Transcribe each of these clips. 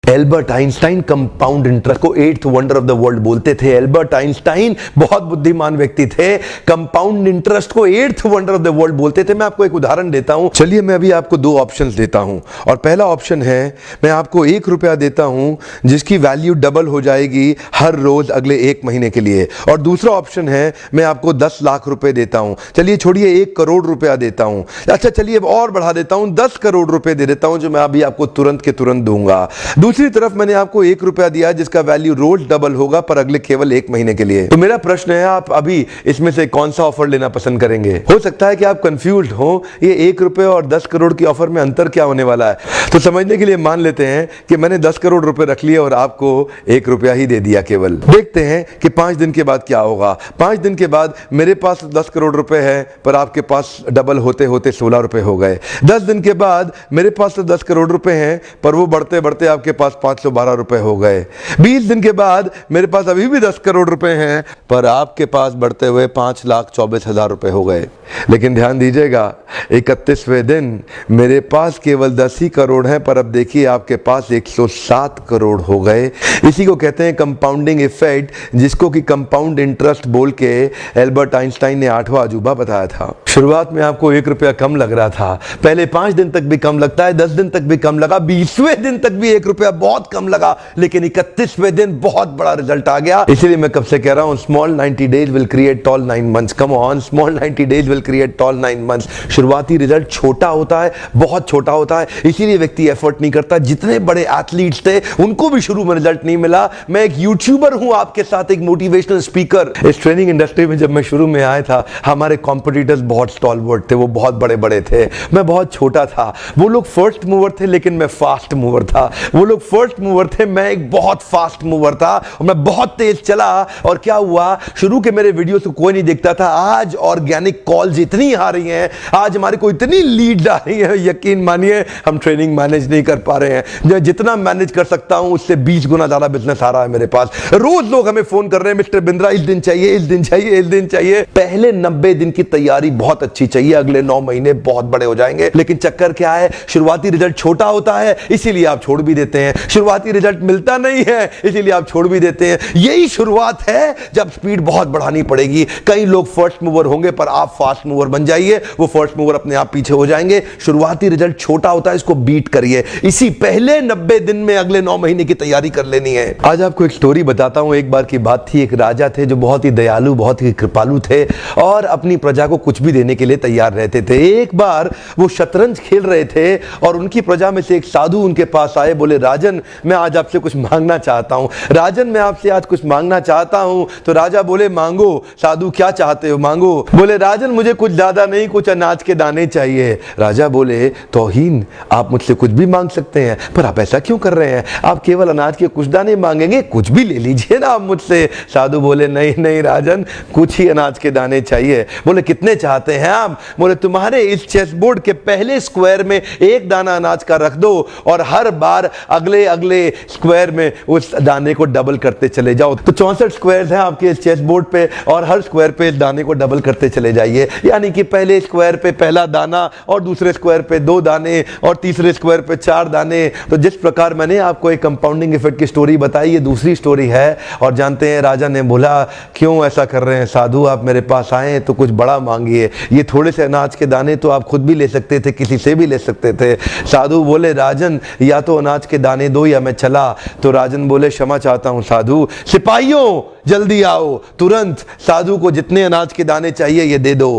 Albert Einstein compound interest को eighth wonder of the world बोलते थे। एल्बर्ट आइंस्टाइन बहुत बुद्धिमान व्यक्ति थे, कंपाउंड इंटरेस्ट को eighth wonder of the world बोलते थे। मैं आपको एक उदाहरण देता हूं। चलिए मैं अभी आपको दो ऑप्शंस देता हूं, और पहला ऑप्शन है मैं आपको 1 रुपया देता हूं जिसकी वैल्यू डबल हो जाएगी हर रोज अगले 1 महीने के लिए, और दूसरा ऑप्शन है मैं आपको 10 लाख रुपए देता हूं। चलिए छोड़िए 1 करोड़ रुपया देता हूं, अच्छा चलिए और बढ़ा देता हूं 10 करोड़ रुपए दे देता हूं, जो मैं अभी आपको तुरंत के तुरंत दूंगा। दूसरी तरफ मैंने आपको 1 रुपया दिया जिसका वैल्यू रोज डबल होगा पर अगले केवल 1 महीने के लिए। तो मेरा प्रश्न है आप अभी इसमें से कौन सा ऑफर लेना पसंद करेंगे? हो सकता है कि आप कंफ्यूज्ड हो, ये 1 रुपए और 10 करोड़ की ऑफर में अंतर क्या होने वाला है। तो समझने के लिए मान लेते हैं कि मैंने 10 करोड़ रुपए रख लिए और आपको 1 रुपया ही दे दिया केवल। देखते हैं कि 5 दिन के बाद क्या होगा। 5 दिन के बाद मेरे पास 10 करोड़ रुपए है पर आपके पास डबल होते होते 16 रुपए हो गए। 10 दिन के बाद मेरे पास तो 10 करोड़ रुपए हैं पर वो बढ़ते बढ़ते आपके पास 512 रुपए हो गए। 20 दिन के बाद मेरे पास अभी भी 10 करोड़ रुपए हैं पर आपके पास बढ़ते हुए 5,24,000 रुपए हो गए। लेकिन ध्यान दीजिएगा 31वें दिन मेरे पास केवल 10 ही करोड़ हैं पर अब देखिए आपके पास 107 करोड़ हो गए। इसी को कहते हैं कंपाउंडिंग इफेक्ट, जिसको कि कंपाउंड इंटरेस्ट बोल के एल्बर्ट आइंस्टाइन ने 8वां अजूबा बताया था। शुरुआत में आपको 1 रुपया कम लग रहा था, पहले 5 दिन तक भी कम लगता है, 10 दिन तक भी कम लगा, 20वें दिन तक भी 1 रुपया बहुत कम लगा, लेकिन 31वें दिन बहुत बड़ा रिजल्ट आ गया। इसलिए मैं कब से कह रहा हूं small 90 days will create tall 9 months. Come on, small 90 days will create tall 9 months. शुरुआती रिजल्ट छोटा होता है, बहुत छोटा होता है, इसीलिए व्यक्ति एफर्ट नहीं करता। जितने बड़े एथलीट्स थे उनको भी शुरू में रिजल्ट नहीं मिला। मैं एक यूट्यूबर हूं आपके साथ, एक मोटिवेशनल स्पीकर। इस ट्रेनिंग इंडस्ट्री में जब मैं शुरू में आया था हमारे कॉम्पिटिटर्स बहुत स्टॉलवर्ट थे, वो बहुत बड़े बड़े थे, मैं बहुत छोटा था। वो लोग फर्स्ट मूवर थे लेकिन मैं फास्ट मूवर था। वो लोग फर्स्ट मूवर थे, मैं एक बहुत फास्ट मूवर था और मैं बहुत तेज चला। और क्या हुआ, शुरू के मेरे वीडियोस को कोई नहीं देखता था। आज ऑर्गेनिक कॉल्स इतनी आ रही हैं, आज हमारे को इतनी लीड आ रही है, यकीन मानिए हम ट्रेनिंग मैनेज नहीं कर पा रहे हैं। जितना मैनेज कर सकता हूं उससे 20 गुना ज्यादा बिजनेस आ रहा है मेरे पास। रोज लोग हमें फोन कर रहे हैं, मिस्टर बिंद्रा इस दिन चाहिए, इस दिन चाहिए, इस दिन चाहिए। पहले 90 दिन की तैयारी बहुत अच्छी चाहिए, अगले 9 महीने बहुत बड़े हो जाएंगे। लेकिन चक्कर क्या है, शुरुआती रिजल्ट छोटा होता है इसीलिए आप छोड़ भी देते हैं। शुरुआती रिजल्ट मिलता नहीं है इसीलिए आप छोड़ भी देते हैं। यही शुरुआत है, जब स्पीड बहुत बढ़ानी पड़ेगी। कई लोग फर्स्ट मूवर होंगे पर आप फास्ट मूवर बन जाइए, वो फर्स्ट मूवर अपने आप पीछे हो जाएंगे। शुरुआती रिजल्ट छोटा होता है, इसको बीट करिए। इसी पहले 90 दिन में अगले 9 महीने की तैयारी कर लेनी है। आज आपको एक स्टोरी बताता हूं। एक बार की बात थी, एक राजा थे जो बहुत ही दयालु, बहुत ही कृपालु थे और अपनी प्रजा को कुछ भी देने के लिए तैयार रहते थे। एक बार वो शतरंज खेल रहे थे और उनकी प्रजा में से एक साधु उनके पास आए, बोले राजन मैं आज आपसे कुछ मांगना चाहता हूं। राजन मैं आपसे आज कुछ मांगना चाहता हूं। तो राजा बोले मांगो। साधु क्या चाहते हो, मांगो। बोले राजन मुझे कुछ ज्यादा नहीं, कुछ अनाज के दाने चाहिए। राजा बोले तौहीन, आप मुझसे कुछ भी मांग सकते हैं पर आप ऐसा क्यों कर रहे हैं, आप केवल अनाज के कुछ दाने मांगेंगे, कुछ भी ले लीजिए ना आप मुझसे। साधु बोले नहीं नहीं राजन, कुछ ही अनाज के दाने चाहिए। बोले कितने चाहते हैं आप? बोले तुम्हारे इस चेस बोर्ड के पहले स्क्वायर में 1 दाना अनाज का रख दो और हर बार अगले अगले स्क्वायर में उस दाने को डबल करते चले जाओ। तो 64 स्क्वायर्स हैं आपके इस चेस बोर्ड पे और हर स्क्वायर पे इस दाने को डबल करते चले जाइए। यानी कि पहले स्क्वायर पे पहला दाना और दूसरे स्क्वायर पे 2 दाने और तीसरे स्क्वायर पे 4 दाने। तो जिस प्रकार मैंने आपको एक कंपाउंडिंग इफेक्ट की स्टोरी बताई, ये दूसरी स्टोरी है। और जानते हैं राजा ने बोला क्यों ऐसा कर रहे हैं साधु, आप मेरे पास आए तो कुछ बड़ा मांगिए। ये थोड़े से अनाज के दाने तो आप खुद भी ले सकते थे, किसी से भी ले सकते थे। साधु बोले राजन या तो अनाज के दाने दो या मैं चला। तो राजन बोले क्षमा चाहता हूं साधु, सिपाहियों जल्दी आओ, तुरंत साधु को जितने अनाज के दाने चाहिए ये दे दो।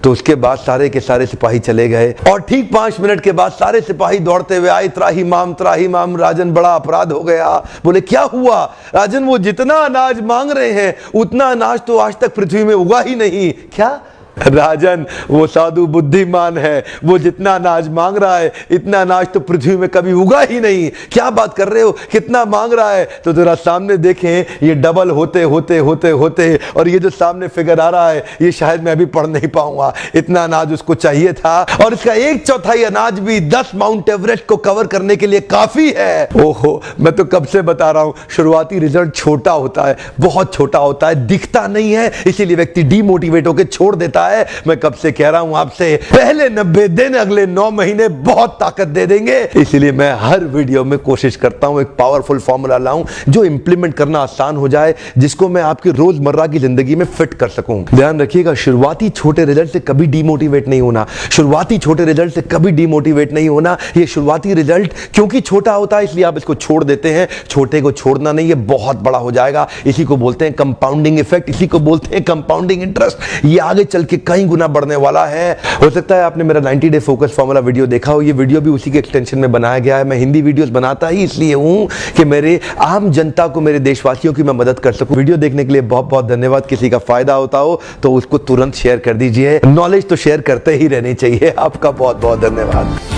तो उसके बाद सारे के सारे सिपाही चले गए और ठीक 5 मिनट के बाद सारे सिपाही दौड़ते हुए आए, त्राही माम। राजन बड़ा अपराध हो गया। बोले क्या हुआ? राजन वो जितना अनाज मांग रहे हैं उतना अनाज तो आज तक पृथ्वी में उगा ही नहीं। क्या? राजन वो साधु बुद्धिमान है, वो जितना अनाज मांग रहा है इतना अनाज तो पृथ्वी में कभी उगा ही नहीं। क्या बात कर रहे हो, कितना मांग रहा है? तो जरा सामने देखें, ये डबल होते होते होते होते और ये जो सामने फिगर आ रहा है ये शायद मैं अभी पढ़ नहीं पाऊंगा। इतना अनाज उसको चाहिए था और इसका 1/4 अनाज भी 10 माउंट एवरेस्ट को कवर करने के लिए काफी है। ओहो, मैं तो कब से बता रहा हूं शुरुआती रिजल्ट छोटा होता है, बहुत छोटा होता है, दिखता नहीं है, इसीलिए व्यक्ति डीमोटिवेट होकर छोड़ देता रहा है। मैं कब से कह रहा हूं आपसे, पहले 90 दिन अगले 9 महीने बहुत ताकत दे देंगे। इसलिए मैं हर वीडियो में कोशिश करता हूं एक पावरफुल फॉर्मूला लाऊं जो इंप्लीमेंट करना आसान हो जाए, जिसको मैं आपकी रोजमर्रा की जिंदगी में फिट कर सकूं। ध्यान रखिएगा, शुरुआती छोटे रिजल्ट से कभी डीमोटिवेट नहीं होना। शुरुआती छोटे रिजल्ट से कभी डीमोटिवेट नहीं होना। ये शुरुआती रिजल्ट क्योंकि छोटा होता है इसलिए आप इसको छोड़ देते हैं। छोटे को छोड़ना नहीं, ये बहुत बड़ा हो जाएगा। इसी को बोलते हैं कंपाउंडिंग इफेक्ट, इसी को बोलते हैं कंपाउंडिंग इंटरेस्ट। ये आगे चल के कई गुना बढ़ने वाला है। हो सकता है आपने मेरा 90 डे फोकस फॉर्मूला वीडियो देखा हो। ये वीडियो भी उसी के एक्सटेंशन में बनाया गया है। मैं हिंदी वीडियोस बनाता ही इसलिए हूं कि मेरे आम जनता को, मेरे देशवासियों की मैं मदद कर सकूं। वीडियो देखने के लिए बहुत बहुत धन्यवाद। किसी का फायदा होता हो तो उसको तुरंत शेयर कर दीजिए। नॉलेज तो शेयर करते ही रहनी चाहिए। आपका बहुत बहुत धन्यवाद।